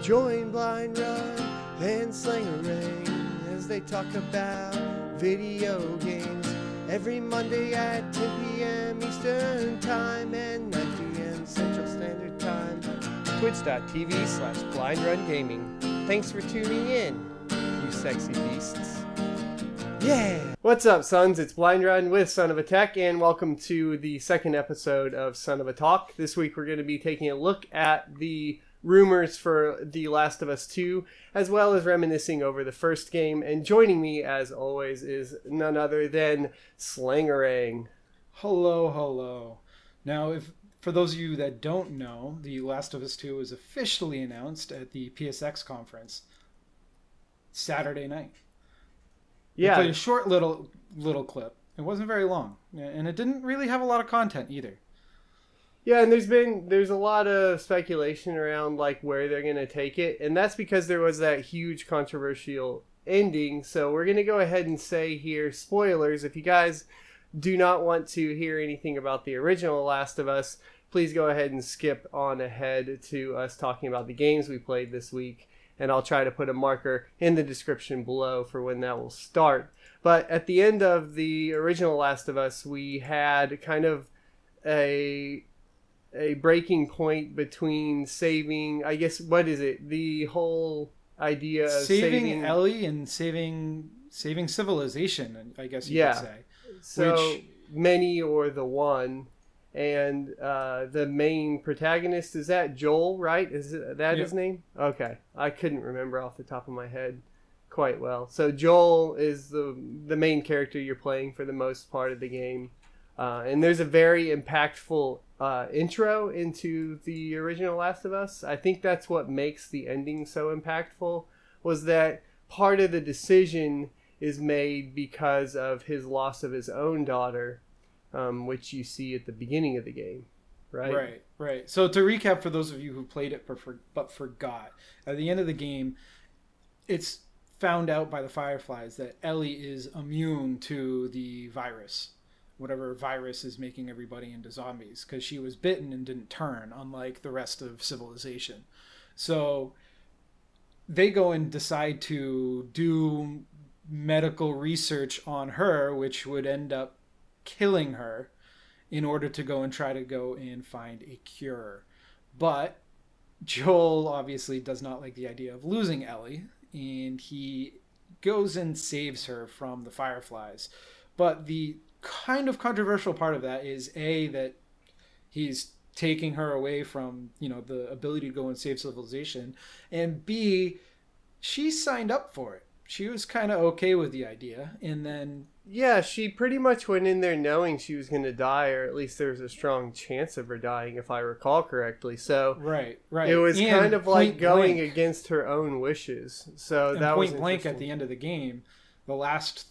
Join Blindrun and Slangarang as they talk about video games every Monday at 10 p.m. Eastern Time and 9 p.m. Central Standard Time. Twitch.tv/BlindRunGaming. Thanks for tuning in, you sexy beasts. Yeah! What's up, sons? It's Blindrun with Son of a Tech, and welcome to the second episode of Son of a Talk. This week we're going to be taking a look at the rumors for The Last of Us 2, as well as reminiscing over the first game. And joining me, as always, is none other than Slangarang. Hello, hello. Now, for those of you that don't know, The Last of Us 2 was officially announced at the PSX conference Saturday night. Yeah. We played a short little clip. It wasn't very long, and it didn't really have a lot of content either. Yeah, and there's a lot of speculation around like where they're going to take it, and that's because there was that huge controversial ending. So we're going to go ahead and say here, spoilers, if you guys do not want to hear anything about the original Last of Us, please go ahead and skip on ahead to us talking about the games we played this week, and I'll try to put a marker in the description below for when that will start. But at the end of the original Last of Us, we had kind of a breaking point between saving, I guess, what is it? The whole idea of saving Ellie and saving civilization, I guess you could say. So many or the one, and the main protagonist, is that Joel, right? Is that his name? Okay. I couldn't remember off the top of my head quite well. So Joel is the main character you're playing for the most part of the game. And there's a very impactful intro into the original Last of Us. I think that's what makes the ending so impactful, was that part of the decision is made because of his loss of his own daughter, which you see at the beginning of the game, right? Right. So to recap for those of you who played it but forgot, at the end of the game, it's found out by the Fireflies that Ellie is immune to the virus. Whatever virus is making everybody into zombies, because she was bitten and didn't turn, unlike the rest of civilization. So they go and decide to do medical research on her, which would end up killing her in order to go and try to go and find a cure. But Joel obviously does not like the idea of losing Ellie, and he goes and saves her from the Fireflies. But the kind of controversial part of that is that he's taking her away from, the ability to go and save civilization, and B, she signed up for it. She was kind of okay with the idea, and then she pretty much went in there knowing she was going to die, or at least there was a strong chance of her dying, if I recall correctly. So right it was kind of like going against her own wishes. So that was point blank at the end of the game, the last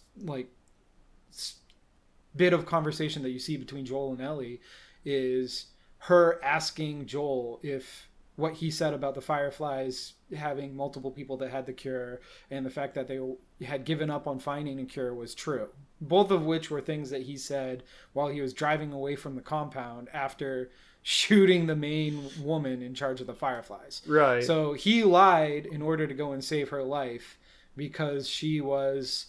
bit of conversation that you see between Joel and Ellie is her asking Joel if what he said about the Fireflies having multiple people that had the cure and the fact that they had given up on finding a cure was true. Both of which were things that he said while he was driving away from the compound after shooting the main woman in charge of the Fireflies. Right. So he lied in order to go and save her life because she was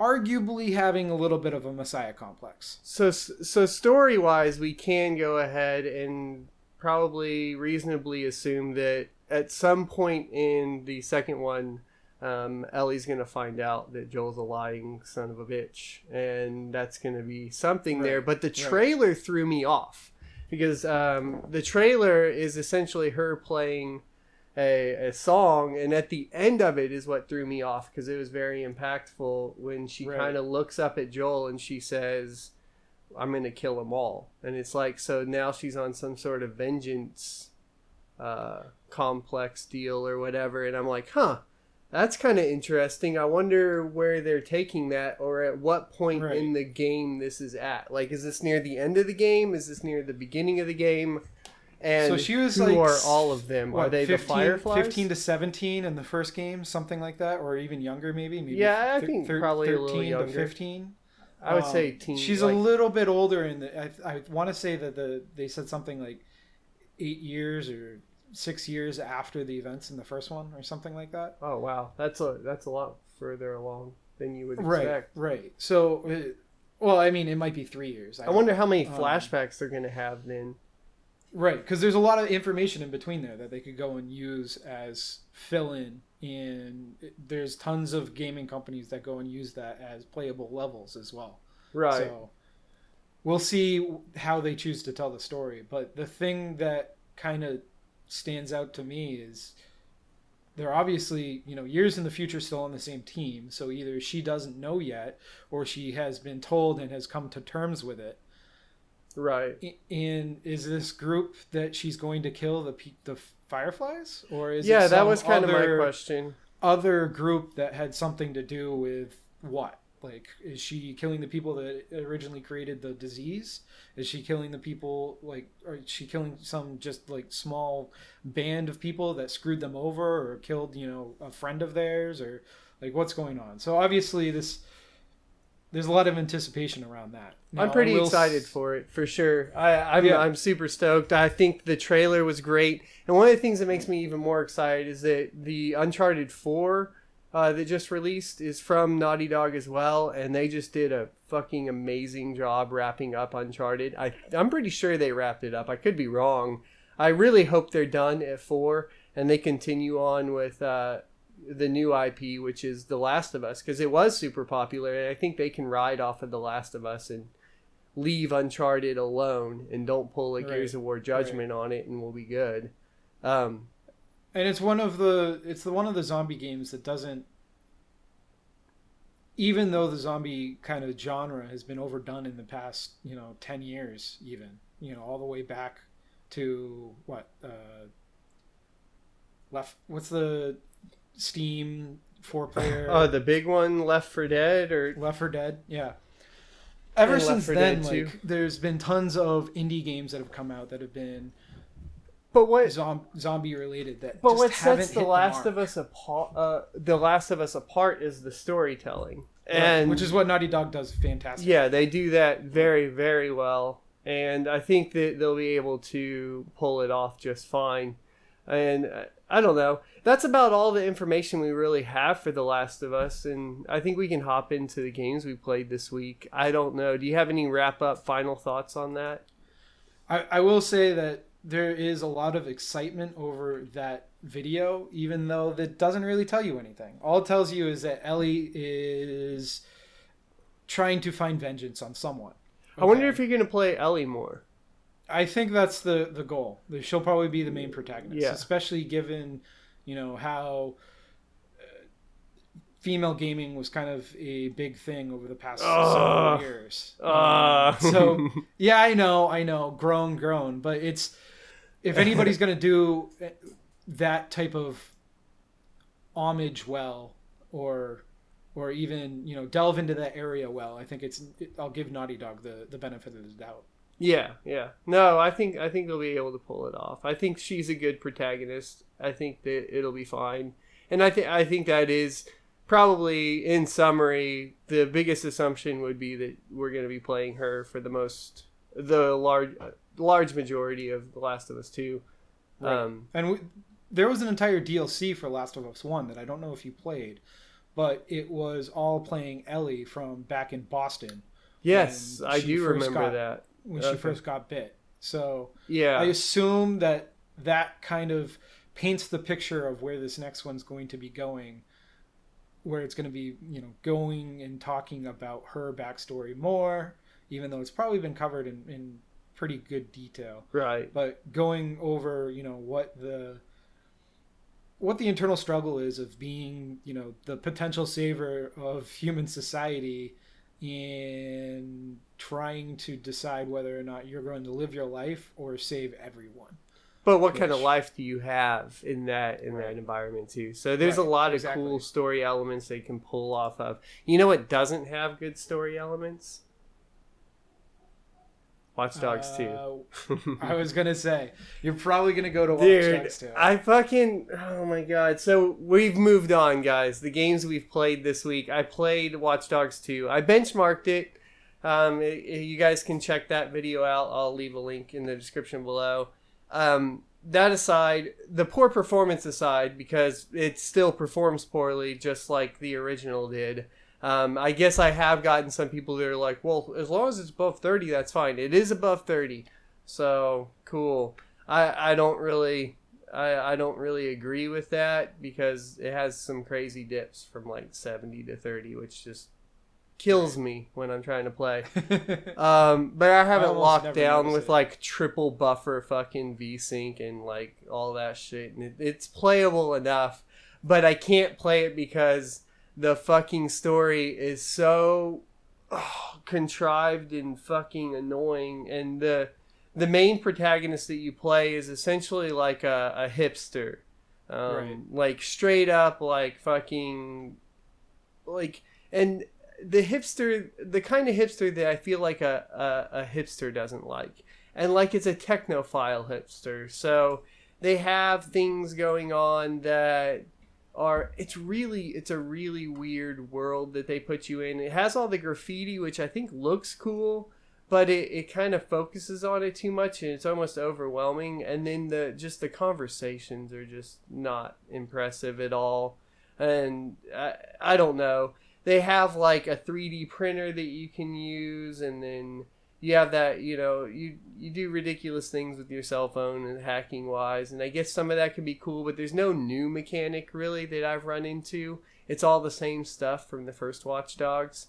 arguably having a little bit of a messiah complex. So story-wise, we can go ahead and probably reasonably assume that at some point in the second one, Ellie's going to find out that Joel's a lying son of a bitch, and that's going to be something there. But the trailer threw me off, because the trailer is essentially her playing a song, and at the end of it is what threw me off, because it was very impactful when she kind of looks up at Joel and she says, "I'm going to kill them all." And it's like, so now she's on some sort of vengeance complex deal or whatever, and I'm like, that's kind of interesting. I wonder where they're taking that, or at what point in the game this is at. Like, is this near the end of the game? Is this near the beginning of the game? And so she was who are all of them? Are they 15, the Fireflies? 15 to 17 in the first game, something like that, or even younger maybe? Yeah, I think probably 13 a little younger. To 15. I would say teen. She's a little bit older I want to say that they said something like 8 years or 6 years after the events in the first one or something like that. Oh wow, that's a lot further along than you would Right, expect. right. So, well, I mean, it might be 3 years. I wonder how many flashbacks they're going to have then. Right, because there's a lot of information in between there that they could go and use as fill-in. And there's tons of gaming companies that go and use that as playable levels as well. Right. So we'll see how they choose to tell the story. But the thing that kind of stands out to me is they're obviously, years in the future still on the same team. So either she doesn't know yet or she has been told and has come to terms with it. Right. And is this group that she's going to kill the Fireflies? Or is yeah, it that was kind of my question. Other group that had something to do with what? Like, is she killing the people that originally created the disease? Is she killing the people, or is she killing some just, small band of people that screwed them over or killed, a friend of theirs? Or, what's going on? So, obviously, there's a lot of anticipation around that. Now, I'm pretty excited for it, for sure. I'm super stoked. I think the trailer was great. And one of the things that makes me even more excited is that the Uncharted 4 that just released is from Naughty Dog as well. And they just did a fucking amazing job wrapping up Uncharted. I'm pretty sure they wrapped it up. I could be wrong. I really hope they're done at 4 and they continue on with the new IP, which is The Last of Us, because it was super popular, and I think they can ride off of The Last of Us and leave Uncharted alone and don't pull a Gears of War Judgment on it, and we'll be good. And it's one of the zombie games that doesn't, even though the zombie kind of genre has been overdone in the past 10 years, even all the way back to what's the Steam 4-player? Oh, the big one, Left 4 Dead, or Left 4 Dead, yeah. Ever and since then, there's been tons of indie games that have come out that have been, zombie related. But what sets The Last of Us apart is the storytelling, and which is what Naughty Dog does fantastic. Yeah, they do that very, very well, and I think that they'll be able to pull it off just fine. And I don't know. That's about all the information we really have for The Last of Us. And I think we can hop into the games we played this week. I don't know. Do you have any wrap-up final thoughts on that? I will say that there is a lot of excitement over that video, even though that doesn't really tell you anything. All it tells you is that Ellie is trying to find vengeance on someone. Okay. I wonder if you're going to play Ellie more. I think that's the goal. She'll probably be the main protagonist, especially given, how female gaming was kind of a big thing over the past several years. So, yeah, I know, grown. But it's, if anybody's going to do that type of homage well, or even, delve into that area well, I think I'll give Naughty Dog the benefit of the doubt. Yeah. No, I think they'll be able to pull it off. I think she's a good protagonist. I think that it'll be fine. And I think that is probably, in summary, the biggest assumption would be that we're going to be playing her for the large majority of The Last of Us 2. Right. There was an entire DLC for Last of Us 1 that I don't know if you played, but it was all playing Ellie from back in Boston. Yes, I do remember that. When she first got bit. So yeah, I assume that kind of paints the picture of where this next one's going to be going, where it's going to be, going and talking about her backstory more, even though it's probably been covered in pretty good detail. Right. But going over, what the internal struggle is of being, the potential savior of human society in trying to decide whether or not you're going to live your life or save everyone. But what kind of life do you have in that environment too? So there's a lot of cool story elements they can pull off of. You know what doesn't have good story elements? Watch Dogs 2. I was going to say, you're probably going to go to Watch Dogs 2. Oh my God. So we've moved on, guys. The games we've played this week. I played Watch Dogs 2. I benchmarked it. You guys can check that video out. I'll leave a link in the description below. that aside, the poor performance aside, because it still performs poorly, just like the original did. I guess I have gotten some people that are like, well, as long as it's above 30, that's fine. It is above 30, so cool. I don't really agree with that because it has some crazy dips from like 70 to 30, which just kills me when I'm trying to play. But I have it locked down with like triple buffer fucking VSync and like all that shit, and it's playable enough, but I can't play it because the fucking story is so contrived and fucking annoying, and the main protagonist that you play is essentially like a hipster, Right. like straight up like fucking like, and the kind of hipster that I feel like a hipster doesn't like, and like it's a technophile hipster, so they have things going on that it's a really weird world that they put you in. It has all the graffiti, which I think looks cool, but it kind of focuses on it too much, and it's almost overwhelming. And then the conversations are just not impressive at all. And I don't know. They have like a 3D printer that you can use, and then you have that, you do ridiculous things with your cell phone and hacking wise, and I guess some of that can be cool, but there's no new mechanic really that I've run into. It's all the same stuff from the first Watch Dogs,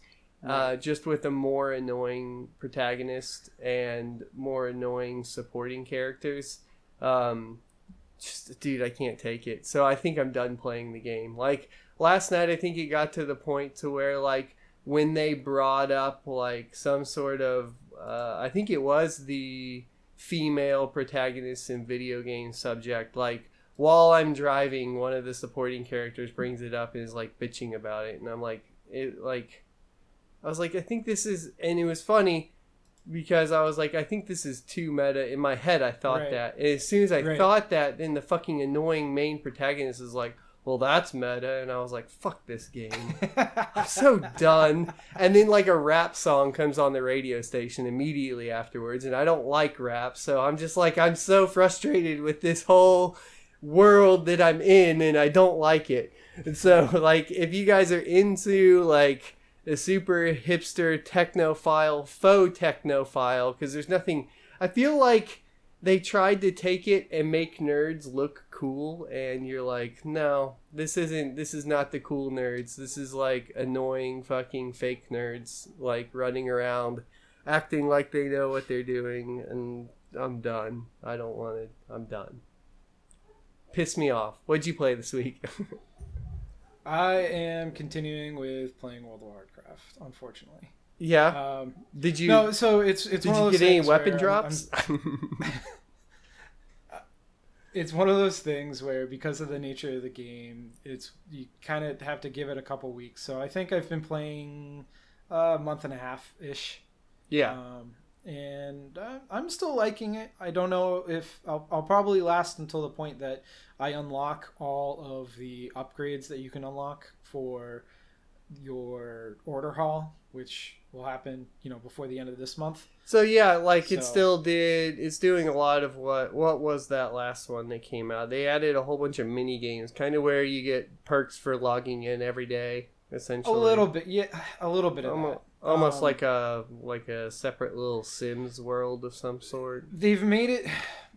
just with a more annoying protagonist and more annoying supporting characters. Dude, I can't take it. So I think I'm done playing the game. Like last night, I think it got to the point to where like when they brought up like some sort of I think it was the female protagonist in video game subject, like while I'm driving, one of the supporting characters brings it up and is like bitching about it, and I'm like, I was like, I think this is, and it was funny because I was like, I think this is too meta. In my head, I thought that, and as soon as I thought that, then the fucking annoying main protagonist is like, well, that's meta, and I was like, fuck this game. I'm so done. And then like a rap song comes on the radio station immediately afterwards, and I don't like rap, so I'm just like, I'm so frustrated with this whole world that I'm in, and I don't like it. And so like, if you guys are into like a super hipster technophile, faux technophile, because there's nothing, I feel like they tried to take it and make nerds look cool, and you're like, no, this is not the cool nerds. This is like annoying fucking fake nerds, like running around acting like they know what they're doing, and I'm done. I don't want it. I'm done. Piss me off. What'd you play this week? I am continuing with playing World of Warcraft, unfortunately. Yeah. Did you? No. So it's did one you of those get any things weapon where drops? It's one of those things where, because of the nature of the game, you kind of have to give it a couple weeks. So I think I've been playing a month and a half ish. Yeah. And I'm still liking it. I don't know if I'll probably last until the point that I unlock all of the upgrades that you can unlock for your order hall, which will happen, before the end of this month. So yeah, like it's doing a lot of what was that last one that came out? They added a whole bunch of mini games, kind of where you get perks for logging in every day, essentially. A little bit, yeah, a little bit of that. Almost like a separate little Sims world of some sort. They've made it.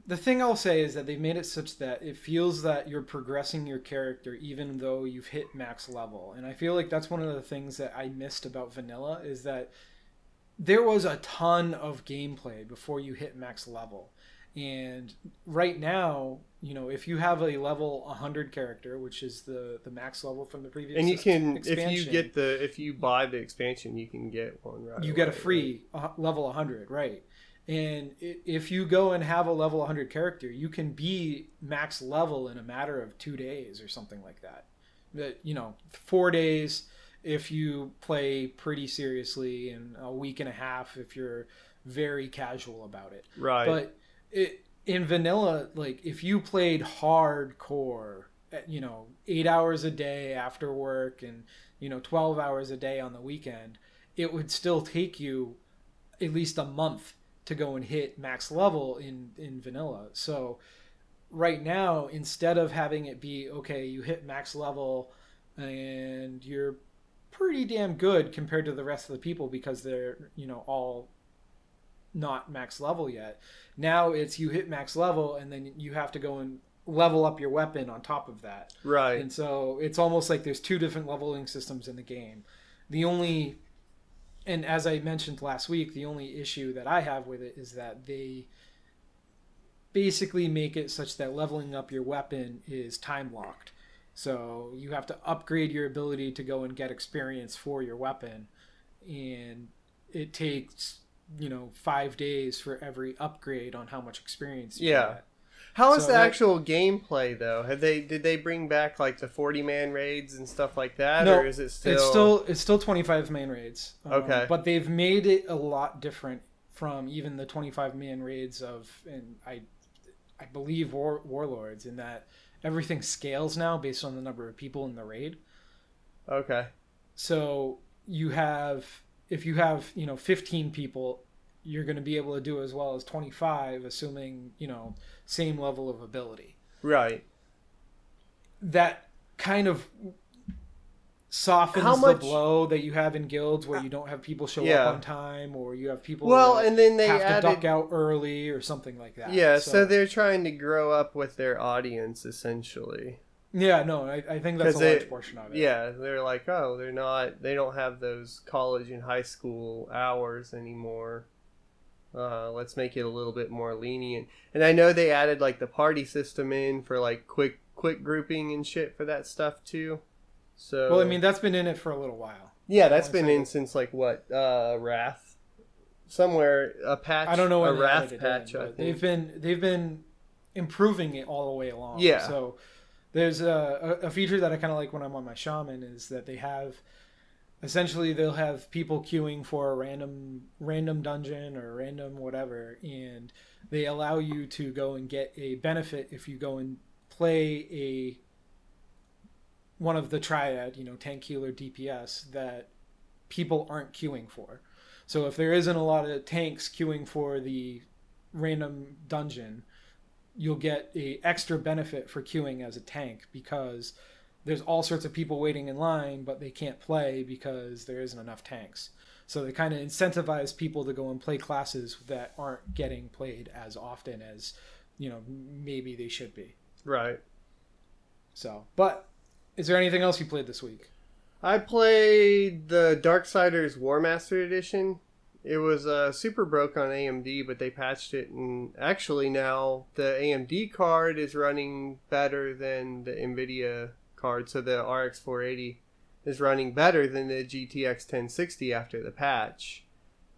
The thing I'll say is that they've made it such that it feels that you're progressing your character even though you've hit max level. And I feel like that's one of the things that I missed about vanilla, is that there was a ton of gameplay before you hit max level. And right now, if you have a level 100 character, which is the max level from the previous, and you can, expansion, if you buy the expansion, you can get one right. You get a free level 100, right? And if you go and have a level 100 character, you can be max level in a matter of 2 days or something like that. But 4 days if you play pretty seriously, and a week and a half if you're very casual about it. Right. But in vanilla, like if you played hardcore, 8 hours a day after work and 12 hours a day on the weekend, it would still take you at least a month to go and hit max level in vanilla. So right now, instead of having it be, okay, you hit max level and you're pretty damn good compared to the rest of the people because they're, all not max level yet. Now it's you hit max level and then you have to go and level up your weapon on top of that. Right. And so it's almost like there's two different leveling systems in the game. And as I mentioned last week, the only issue that I have with it is that they basically make it such that leveling up your weapon is time locked. So you have to upgrade your ability to go and get experience for your weapon. And it takes, 5 days for every upgrade on how much experience you get. How is the actual gameplay though? Did they bring back like the 40-man raids and stuff like that, no, or is it still? It's still 25-man raids. Okay, but they've made it a lot different from even the 25-man raids and I believe Warlords, in that everything scales now based on the number of people in the raid. Okay. So if you have 15 people, you're going to be able to do as well as 25, assuming, same level of ability. Right. That kind of softens the blow that you have in guilds where you don't have people show up on time, or you have people and then they have to duck out early or something like that. Yeah, so they're trying to grow up with their audience, essentially. Yeah, no, I think that's a large portion of it. Yeah, they're like, oh, they don't have those college and high school hours anymore. Let's make it a little bit more lenient. And I know they added like the party system in for like quick grouping and shit for that stuff too. So well, I mean, that's been in it for a little while. Yeah, that's been in since like what, Wrath? Somewhere a patch. I don't know when a Wrath patch. I think they've been improving it all the way along. Yeah. So there's a feature that I kind of like when I'm on my shaman is that they have. Essentially, they'll have people queuing for a random dungeon or random whatever, and they allow you to go and get a benefit if you go and play one of the triad, tank, healer, DPS, that people aren't queuing for. So if there isn't a lot of tanks queuing for the random dungeon, you'll get a extra benefit for queuing as a tank, because there's all sorts of people waiting in line, but they can't play because there isn't enough tanks. So they kind of incentivize people to go and play classes that aren't getting played as often as, maybe they should be. Right. So, but is there anything else you played this week? I played the Darksiders Warmastered edition. It was super broke on AMD, but they patched it, and actually now the AMD card is running better than the NVIDIA card, so the RX 480 is running better than the GTX 1060 after the patch.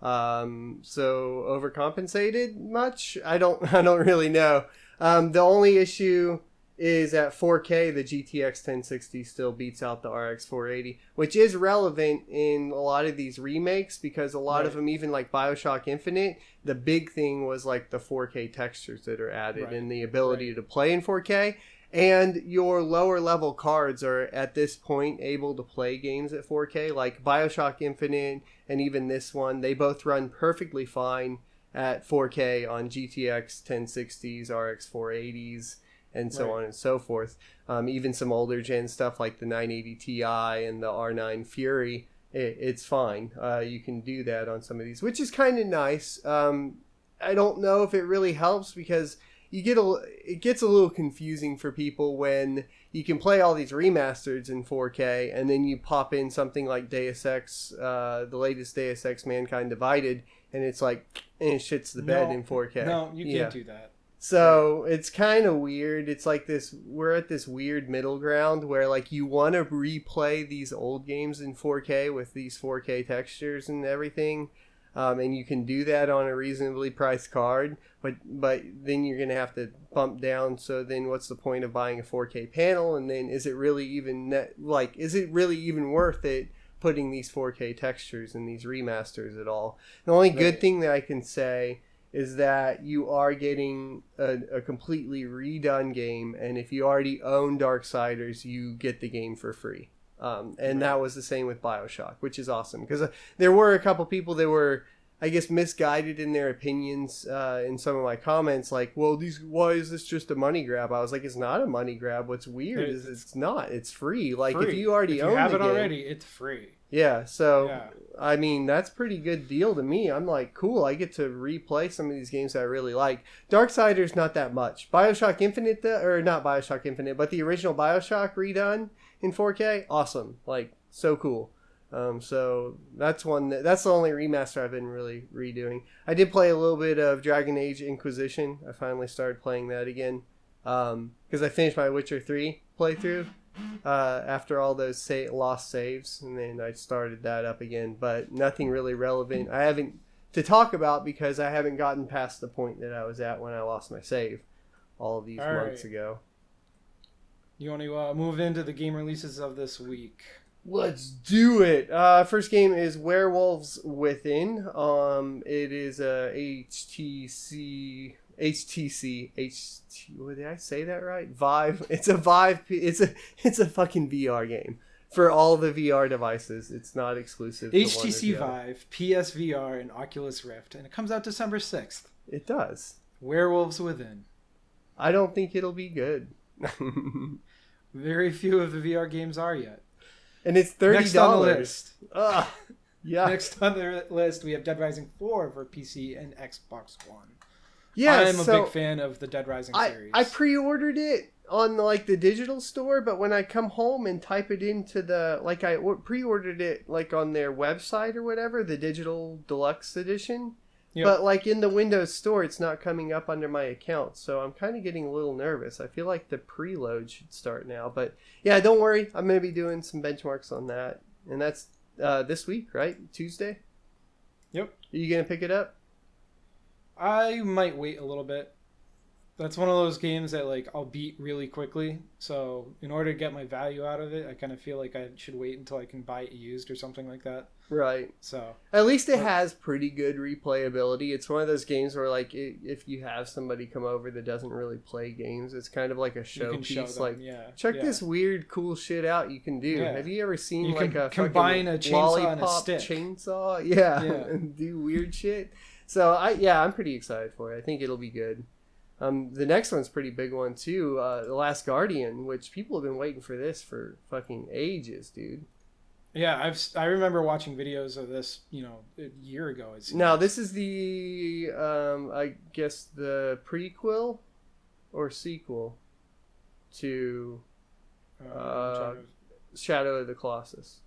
So overcompensated much? I don't really know. The only issue is at 4K, the GTX 1060 still beats out the RX 480, which is relevant in a lot of these remakes, because a lot of them, even like BioShock Infinite, the big thing was like the 4K textures that are added and the ability to play in 4K. And your lower level cards are at this point able to play games at 4K, like BioShock Infinite and even this one. They both run perfectly fine at 4K on GTX 1060s, RX 480s, and so on and so forth. Even some older gen stuff like the 980 Ti and the R9 Fury, it's fine. You can do that on some of these, which is kind of nice. I don't know if it really helps, because it gets a little confusing for people when you can play all these remasters in 4K and then you pop in something like Deus Ex, the latest Deus Ex Mankind Divided, and it's like, and it shits the bed in 4K. No, you can't do that. So it's kind of weird. It's like we're at this weird middle ground where like you want to replay these old games in 4K with these 4K textures and everything. And you can do that on a reasonably priced card, but then you're going to have to bump down. So then what's the point of buying a 4K panel? And then is it really even worth it putting these 4K textures in these remasters at all? The only good thing that I can say is that you are getting a completely redone game. And if you already own Darksiders, you get the game for free. And that was the same with BioShock, which is awesome, because there were a couple people that were I guess, misguided in their opinions in some of my comments. Like, well, why is this just a money grab? I was like, it's not a money grab. What's weird is it's not. It's free. Like, if you already own have the it game, already, it's free. Yeah, so, I mean, that's a pretty good deal to me. I'm like, cool, I get to replay some of these games that I really like. Darksiders, not that much. Bioshock Infinite, or not Bioshock Infinite, but the original Bioshock redone in 4K, awesome. Like, so cool. So that's that's the only remaster I've been really redoing. I did play a little bit of Dragon Age Inquisition. I finally started playing that again because I finished my Witcher 3 playthrough after all those lost saves, and then I started that up again. But nothing really relevant. I haven't to talk about because I haven't gotten past the point that I was at when I lost my save all of these months ago. You want to move into the game releases of this week? Let's do it. First game is Werewolves Within. It is a HTC. Did I say that right? Vive. It's a Vive. It's a fucking VR game for all the VR devices. It's not exclusive. HTC Vive, PSVR, and Oculus Rift, and it comes out December 6th. It does. Werewolves Within. I don't think it'll be good. Very few of the VR games are yet. And it's $30. Next on the list. Yeah. Next on the list, we have Dead Rising 4 for PC and Xbox One. Yeah, I'm a big fan of the Dead Rising series. I pre-ordered it on like the digital store, but when I come home and type it into I pre-ordered it like on their website or whatever, the digital deluxe edition. Yep. But like in the Windows Store, it's not coming up under my account, so I'm kind of getting a little nervous. I feel like the preload should start now, but yeah, don't worry. I'm going to be doing some benchmarks on that, and that's this week, right? Tuesday? Yep. Are you going to pick it up? I might wait a little bit. That's one of those games that like I'll beat really quickly, so in order to get my value out of it, I kind of feel like I should wait until I can buy it used or something like that. Right. So at least it has pretty good replayability. It's one of those games where like if you have somebody come over that doesn't really play games, it's kind of like a showpiece. Like, check this weird cool shit out you can do. Yeah. Have you ever seen like a combine a chainsaw and a stick? Chainsaw? Yeah. And do weird shit. So I'm pretty excited for it. I think it'll be good. The next one's a pretty big one too. The Last Guardian, which people have been waiting for this for fucking ages, dude. Yeah, I remember watching videos of this, a year ago. Now, this is the, I guess, the prequel or sequel to Shadow of the Colossus.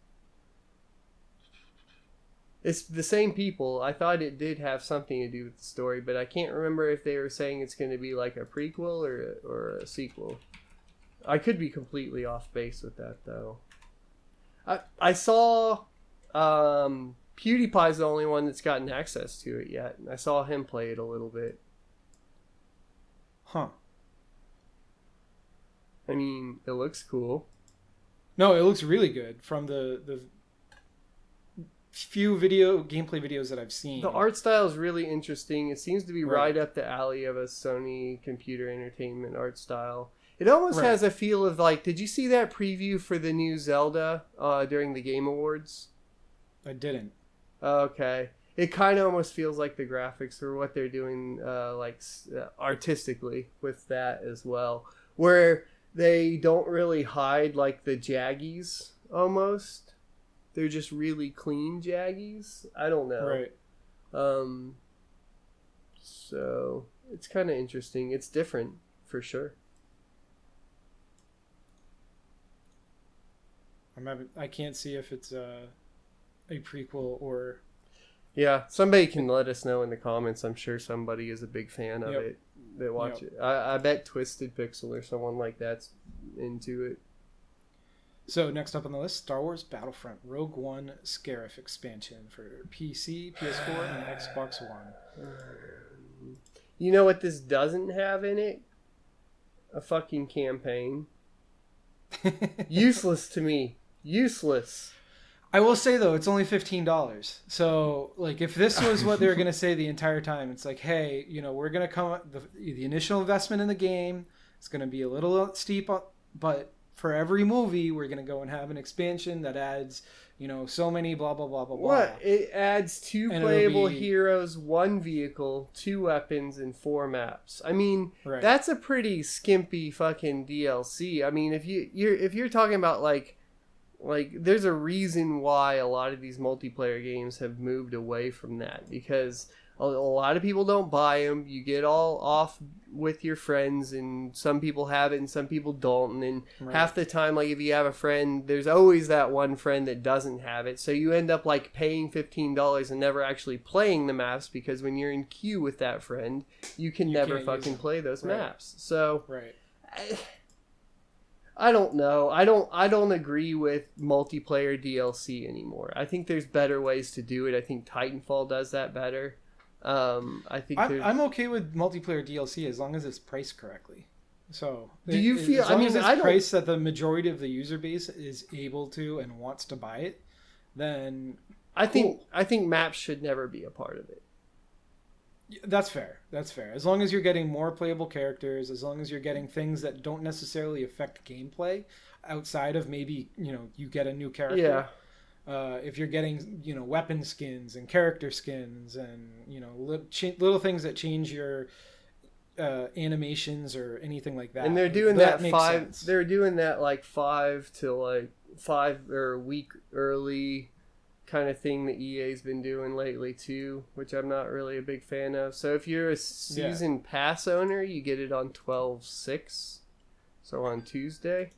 It's the same people. I thought it did have something to do with the story, but I can't remember if they were saying it's going to be like a prequel or a sequel. I could be completely off base with that, though. I saw PewDiePie's the only one that's gotten access to it yet. I saw him play it a little bit. Huh. I mean, it looks cool. No, it looks really good from the few gameplay videos that I've seen. The art style is really interesting. It seems to be right up the alley of a Sony computer entertainment art style. It almost has a feel of like, did you see that preview for the new Zelda during the Game Awards? I didn't. Okay. It kind of almost feels like the graphics or what they're doing artistically with that as well. Where they don't really hide like the jaggies almost. They're just really clean jaggies. I don't know. Right. So it's kind of interesting. It's different for sure. I can't see if it's a prequel or... Yeah, somebody can let us know in the comments. I'm sure somebody is a big fan of it that watch it. I bet Twisted Pixel or someone like that's into it. So next up on the list, Star Wars Battlefront Rogue One Scarif expansion for PC, PS4, and Xbox One. You know what this doesn't have in it? A fucking campaign. Useless to me. Useless. I will say though, it's only $15. So like, if this was what they were gonna say the entire time, it's like, hey, we're gonna come the initial investment in the game. It's gonna be a little steep, but for every movie, we're going to go and have an expansion that adds, so many blah, blah, blah, blah, blah. What? It adds 2 playable heroes, 1 vehicle, 2 weapons, and 4 maps. I mean, That's a pretty skimpy fucking DLC. I mean, if you're talking about like there's a reason why a lot of these multiplayer games have moved away from that, because a lot of people don't buy them. You get all off with your friends, and some people have it and some people don't. And then half the time, like if you have a friend, there's always that one friend that doesn't have it. So you end up like paying $15 and never actually playing the maps, because when you're in queue with that friend, you never fucking play those maps. So I don't know. I don't agree with multiplayer DLC anymore. I think there's better ways to do it. I think Titanfall does that better. I think I'm okay with multiplayer DLC as long as it's priced correctly. So do you feel? As long as it's priced that the majority of the user base is able to and wants to buy it, then I think maps should never be a part of it. That's fair. As long as you're getting more playable characters, as long as you're getting things that don't necessarily affect gameplay outside of maybe you get a new character. Yeah. If you're getting, weapon skins and character skins and, little things that change your animations or anything like that. And they're doing that they're doing that like 5 or a week early kind of thing that EA's been doing lately too, which I'm not really a big fan of. So if you're a season pass owner, you get it on 12/6, so on Tuesday.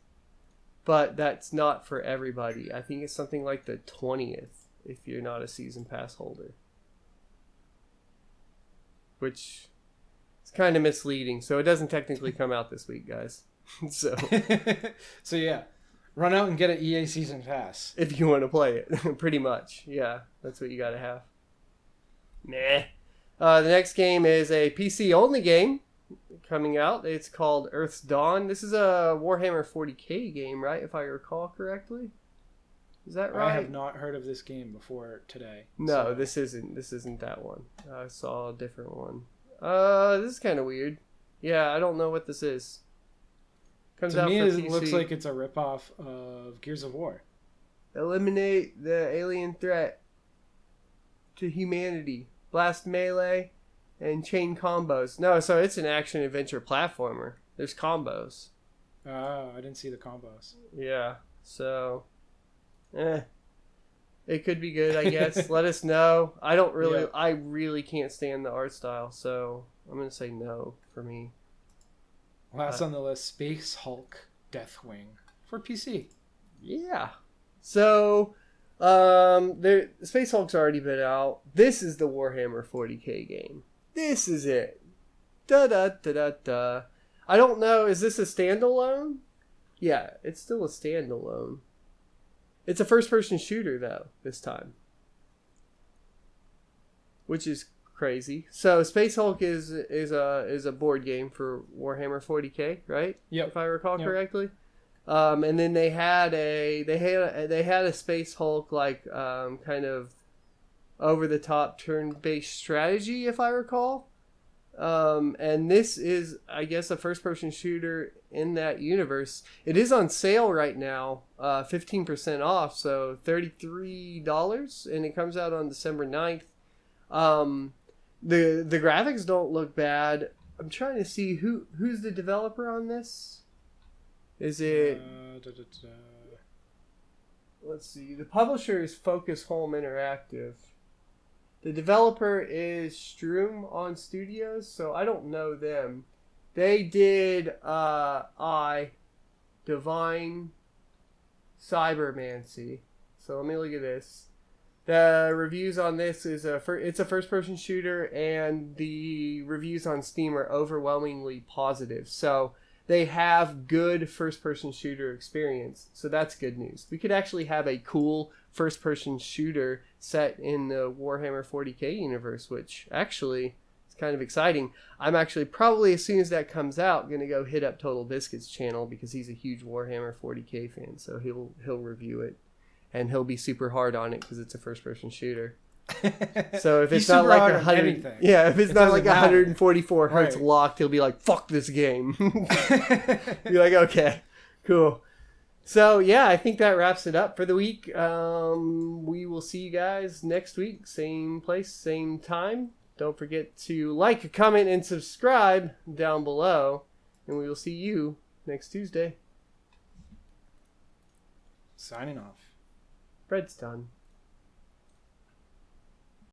But that's not for everybody. I think it's something like the 20th if you're not a season pass holder. Which is kind of misleading. So it doesn't technically come out this week, guys. So yeah. Run out and get an EA season pass. If you want to play it. Pretty much. Yeah, that's what you got to have. Nah. The next game is a PC only game coming out. It's called Earth's Dawn. This is a Warhammer 40k game, right? If I recall correctly. Is that right? I have not heard of this game before today. No, so. This isn't that one. I saw a different one. This is kind of weird. Yeah, I don't know what this is. Comes to out me, for it PC. Looks like it's a ripoff of Gears of War. Eliminate the alien threat to humanity. Blast melee and chain combos. No, so it's an action adventure platformer. There's combos. Oh, I didn't see the combos. Yeah, so it could be good, I guess. Let us know. I really can't stand the art style, so I'm gonna say no for me. Last on the list, Space Hulk Deathwing for PC. Yeah. So Space Hulk's already been out. This is the Warhammer 40k game. This is it. Da da da da da. I don't know. Is this a standalone? Yeah, it's still a standalone. It's a first-person shooter though this time, which is crazy. So Space Hulk is a board game for Warhammer 40k, right? Yep. If I recall correctly. And then they had a Space Hulk like kind of over the top turn-based strategy, if I recall. And this is, I guess, a first-person shooter in that universe. It is on sale right now, 15% off, so $33, and it comes out on December 9th. The graphics don't look bad. I'm trying to see who's the developer on this. Is it? Let's see. The publisher is Focus Home Interactive. The developer is Strum on Studios, so I don't know them. They did Divine Cybermancy. So let me look at this. The reviews on this is it's a first-person shooter, and the reviews on Steam are overwhelmingly positive. So they have good first-person shooter experience. So that's good news. We could actually have a cool first-person shooter set in the Warhammer 40k universe, which actually is kind of exciting. I'm actually probably, as soon as that comes out, going to go hit up Total Biscuit's channel because he's a huge Warhammer 40k fan. So he'll review it. And he'll be super hard on it because it's a first-person shooter. So if it's not like 100, yeah, if it's not like 144 hertz locked, he'll be like, "Fuck this game." Be like, "Okay, cool." So, yeah, I think that wraps it up for the week. We will see you guys next week. Same place, same time. Don't forget to like, comment, and subscribe down below. And we will see you next Tuesday. Signing off. Bread's done.